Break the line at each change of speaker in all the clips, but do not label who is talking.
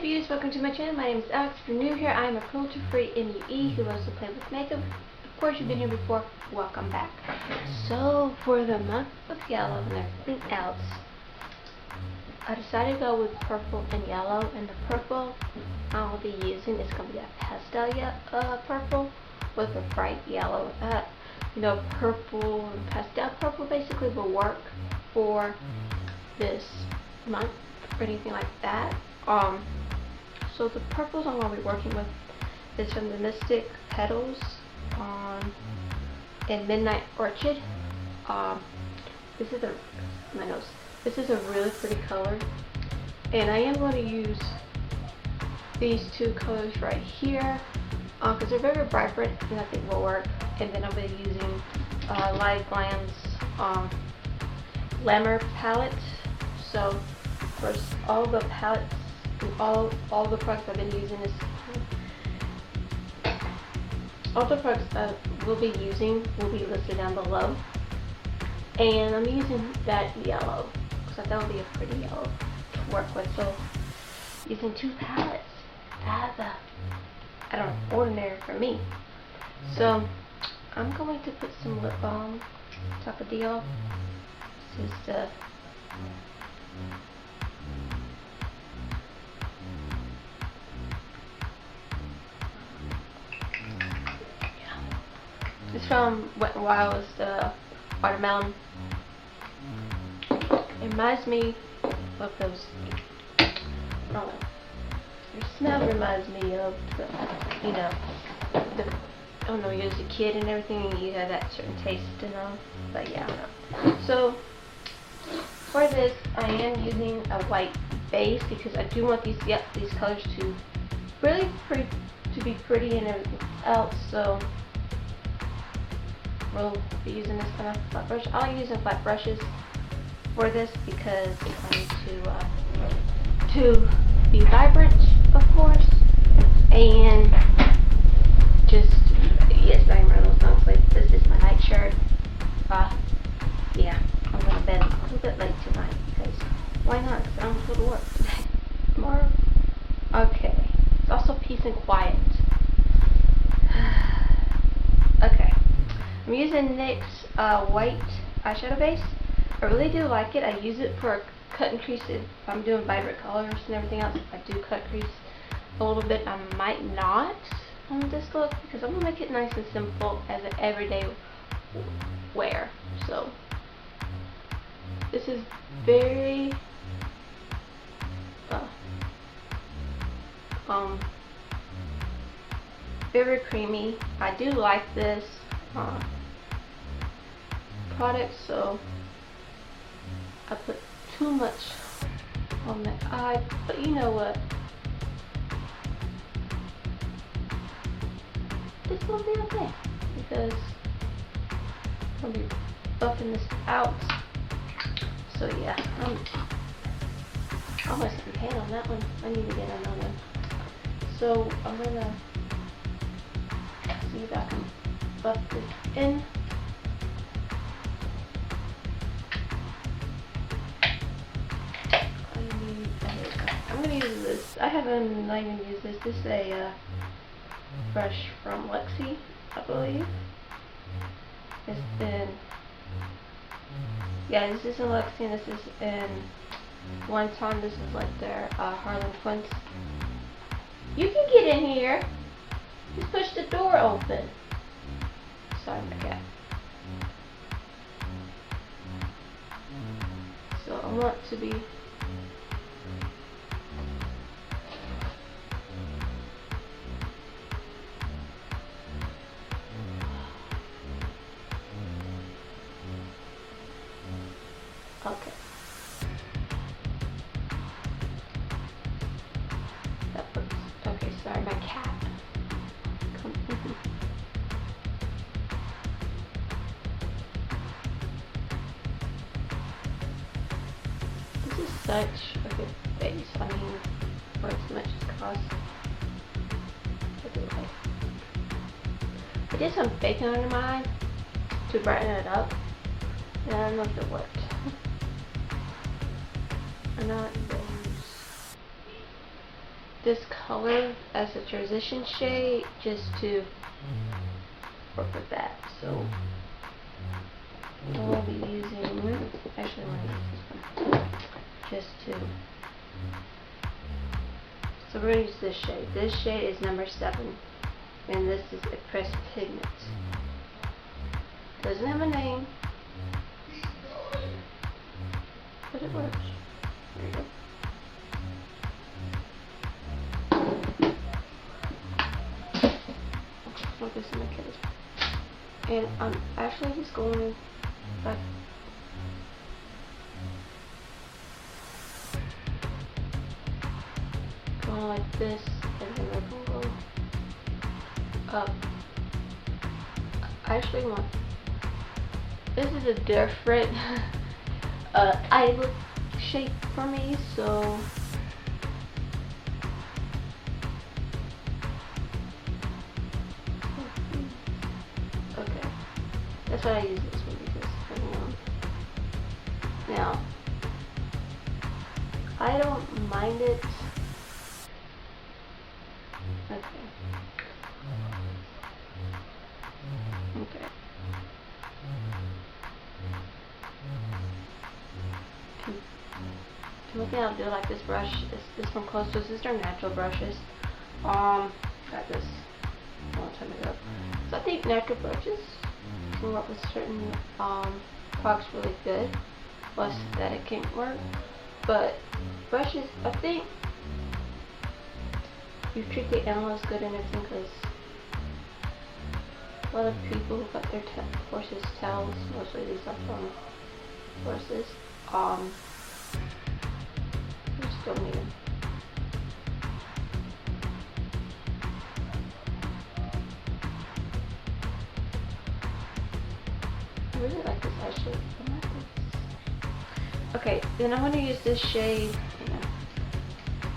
beauties, welcome to my channel. My name is Alex. If you're new here, I am a cruelty-free MUE who loves to play with makeup. Of course, you've been here before. Welcome back. So, for the month of yellow and everything else, I decided to go with purple and yellow. And the purple I'll be using is going to be a pastel purple with a bright yellow. Purple and pastel purple basically will work for this month or anything like that. So the purples I'm going to be working with is from the Mystic Petals in Midnight Orchid. This is a really pretty color, and I am going to use these two colors right here because they're very vibrant and I think will work. And then I'll be using LiveGlam's Glammer palette. So first, all the palettes and all the products I've been using all the products I will be using will be listed down below. And I'm using that yellow because I thought it would be a pretty yellow to work with. So using two palettes I don't know, ordinary for me. So I'm going to put some lip balm type of deal. This is the it's from WetnWild. It's the watermelon. It reminds me of those, I don't know, the smell reminds me of I don't know, you as a kid and everything, and you have that certain taste and all, but yeah, I don't know. So for this, I am using a white base because I do want these colors to really be pretty and everything else. So we'll be using this kind of flat brush. I'll use flat brushes for this because I need to be vibrant, of course, and just I'm wearing those long sleeves. This is my night shirt. Yeah, I'm going to bed a little bit late tonight because why not? Because I don't go to work today. Tomorrow. Okay. It's also peace and quiet. Okay. I'm using NYX white eyeshadow base. I really do like it. I use it for cut and crease if I'm doing vibrant colors and everything else. If I do cut crease a little bit, I might not on this look because I'm going to make it nice and simple as an everyday wear. So this is very very creamy. I do like this product, so I put too much on the eye, but you know what, it's gonna be okay because I'm gonna be buffing this out. So yeah, I'm almost in pain on that one. I need to get another one. So I'm gonna see if I can buff this in. I'm gonna use this. I haven't even used this. This is a brush from Lexi, I believe. It's in, yeah, this is in Lexi and this is in One Time. This is like their Harlem Quince. You can get in here. Just push the door open. Sorry, my cat. So I want to be okay. That looks okay. Sorry, my cat. This is such a good base. I mean, for as much as cost. I did some baking under mine to brighten it up, and I don't know if it worked. Or not those. this color as a transition shade just to work with that. So I'll be using, actually I'm going to use this one just to, so we're going to use this shade. This shade is number 7 and this is a pressed pigment. Doesn't have a name, but it works. There you go. Focus in my case. And I'm actually just going back. Going like this, and then we're going to go up. I actually want, this is a different eye look shape for me, so okay, that's why I use this one, because now I don't mind it. Okay. Okay. To look at, I'll do like this brush. This from close to, these are natural brushes. Got this a long time ago. So I think natural brushes can work with certain products really good. Plus that it can't work. But brushes, I think you treat the animals good and everything, because a lot of people who got their horses tails, mostly these are from horses, just don't need them. I really like this eyeshadow. I like this. Okay, then I'm going to use this shade.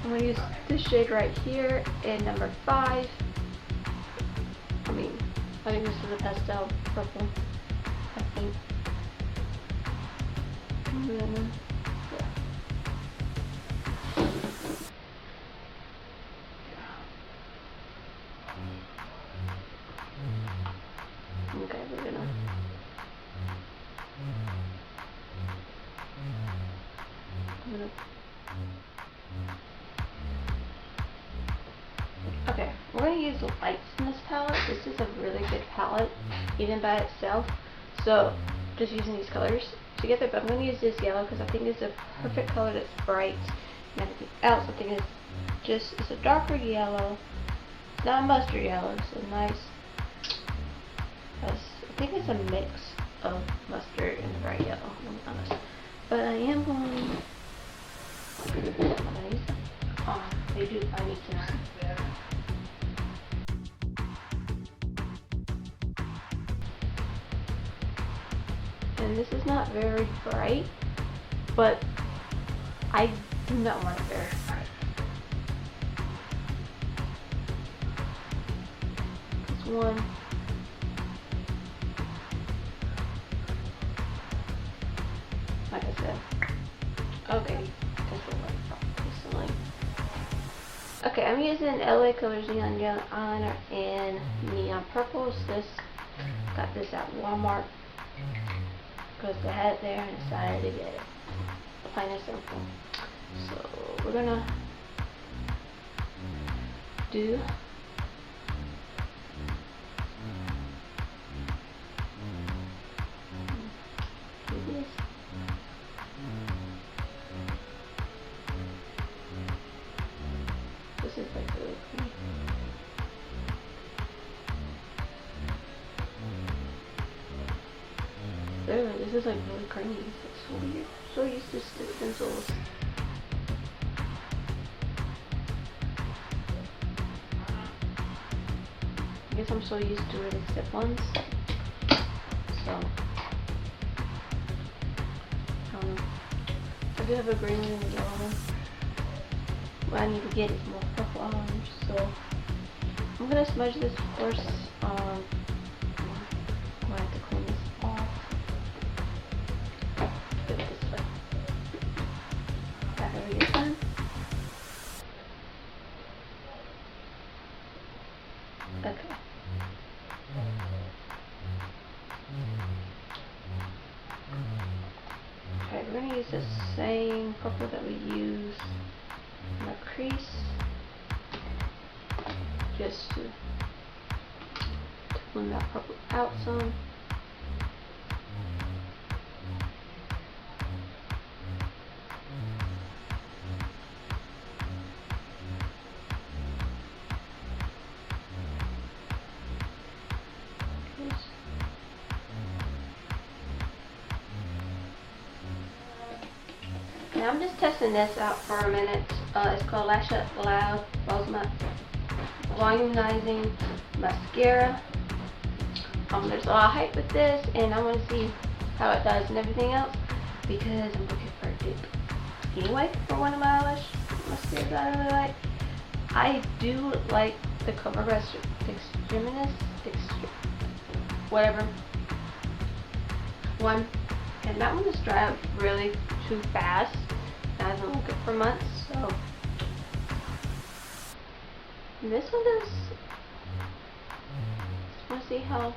I'm going to use this shade right here in number 5. I think this is a pastel purple, I think. And then, yeah. Okay, we're gonna. Okay, we're going to use lights in this palette. This is a really good palette, even by itself. So, just using these colors together. But I'm going to use this yellow because I think it's a perfect color that's bright. And everything else, I think it's a darker yellow. It's not mustard yellow. It's a nice, I think it's a mix of mustard and bright yellow, to be honest. But I am going. I need some. And this is not very bright, but I do not want it very bright. This one. Like I said. Okay. Okay, I'm using LA Colors Neon Gel Eyeliner and Neon Purples. Got this at Walmart because they had it there and decided to get it. Plain and simple. So we're gonna do this. This is like really pretty. Literally, this is like really creamy. It's so weird. So used to stick pencils. I guess I'm so used to really stiff ones. So, I don't know. I do have a green one and a yellow one. What I need to get is more purple orange. So, I'm gonna smudge this, of course. I'm gonna have to clean this off. Do it this way. After we get done. Okay. Okay, we're going to use the same purple that we used in the crease, just to tone that purple out some. Now I'm just testing this out for a minute. It's called Lash Up Loud Volumizing Mascara. There's a lot of hype with this, and I want to see how it does and everything else, because I'm looking for a dupe anyway for one of my eyelash mascaras that I really like. I do like the Camo whatever one, and that one just dried up really too fast. It hasn't looked good for months, so this one does. Want to see how.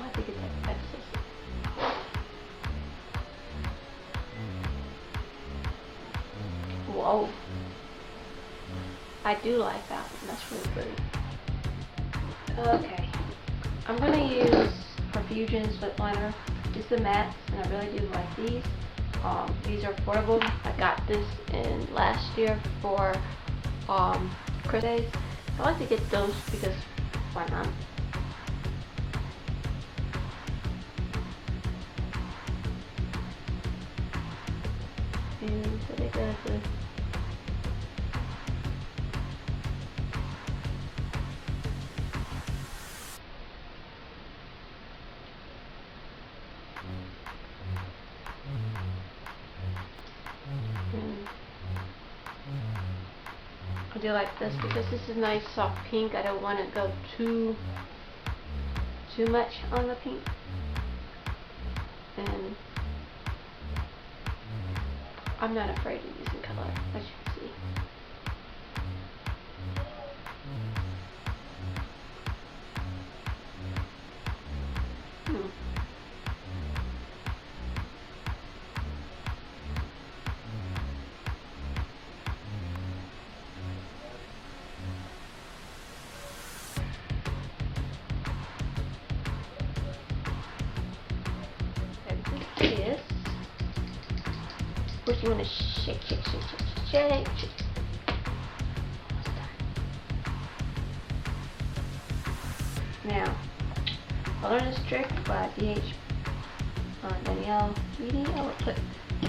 I think it's excess. Whoa. I do like that one. That's really pretty. Okay. I'm going to use Profusion's Lipliner. It's the mattes, and I really do like these. These are affordable. I got this in last year for Christmas days. I like to get those because why not? And so they got the I do like this because this is nice soft pink. I don't want to go too much on the pink, and I'm not afraid of using color, as you can see. This. Of course, you want to shake. Now, I learned this trick by Danielle Reedy. I will put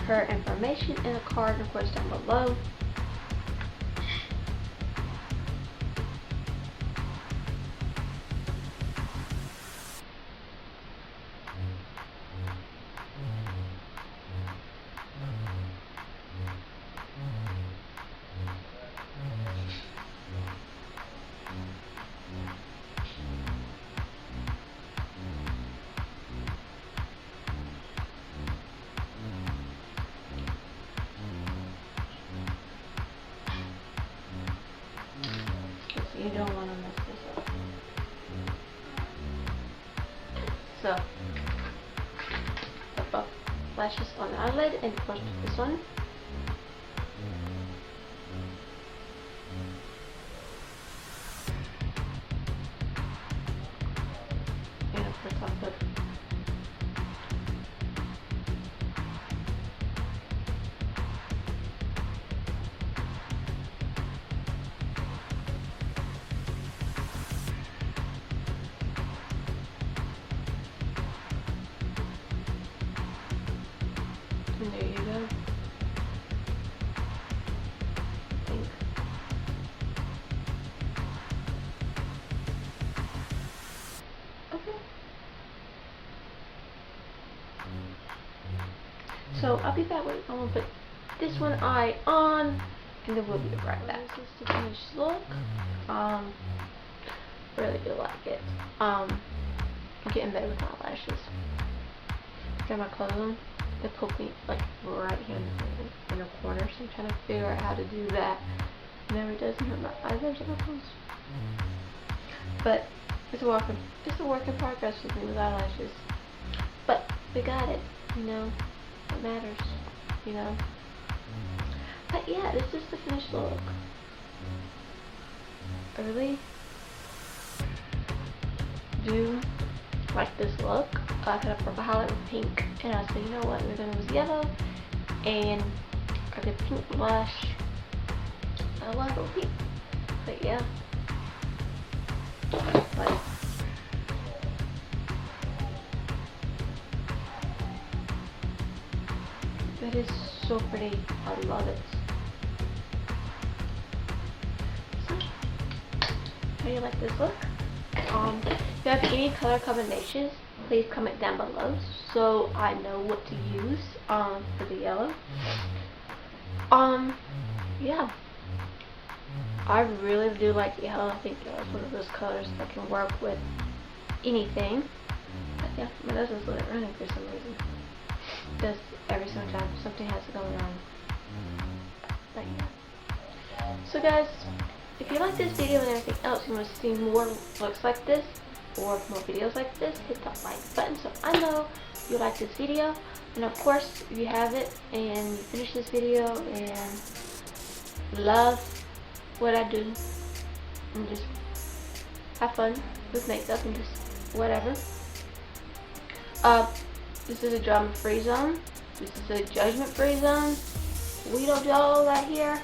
her information in a card, of course, down below. You don't want to mess this up. So, the buff lashes on the eyelid, and of course this one. And of course top lip. And there you go. So I'll be back with, I'm gonna put this one eye on, and then we'll be right back. This is the finished look. Really do like it. I'm getting better with my lashes. Got my clothes on. They poke me like right here in the corner, so I'm trying to figure out how to do that. Never does hurt my eyes or my clothes. But it's a work in progress with me with eyelashes. But we got it, you know. It matters, you know. But yeah, this is the finished look. I really do like this look. I had a purple highlight with pink, and I said, you know what, we're gonna use yellow, and I did pink blush. I love it pink, but yeah. But that is so pretty. I love it. So, how do you like this look? If you have any color combinations, please comment down below so I know what to use for the yellow. Yeah. I really do like yellow. I think yellow is one of those colors that can work with anything. But yeah, my nose is really running for some reason. Just every single time something has to go wrong. But yeah. So guys, if you like this video and everything else, you want to see more looks like this or more videos like this, hit that like button so I know you like this video. And of course, if you have it and you finish this video and love what I do and just have fun with makeup and just whatever. This is a drama-free zone. This is a judgment-free zone. We don't do all that here.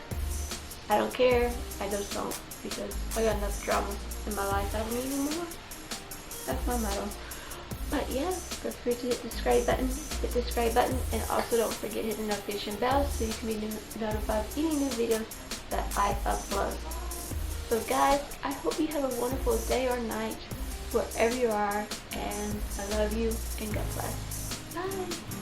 I don't care. I just don't, because I got enough drama in my life. I don't need any more. That's my motto. But yeah, feel free to hit the subscribe button, and also don't forget to hit the notification bell so you can be notified of any new videos that I upload. So guys, I hope you have a wonderful day or night wherever you are, and I love you and God bless. Bye.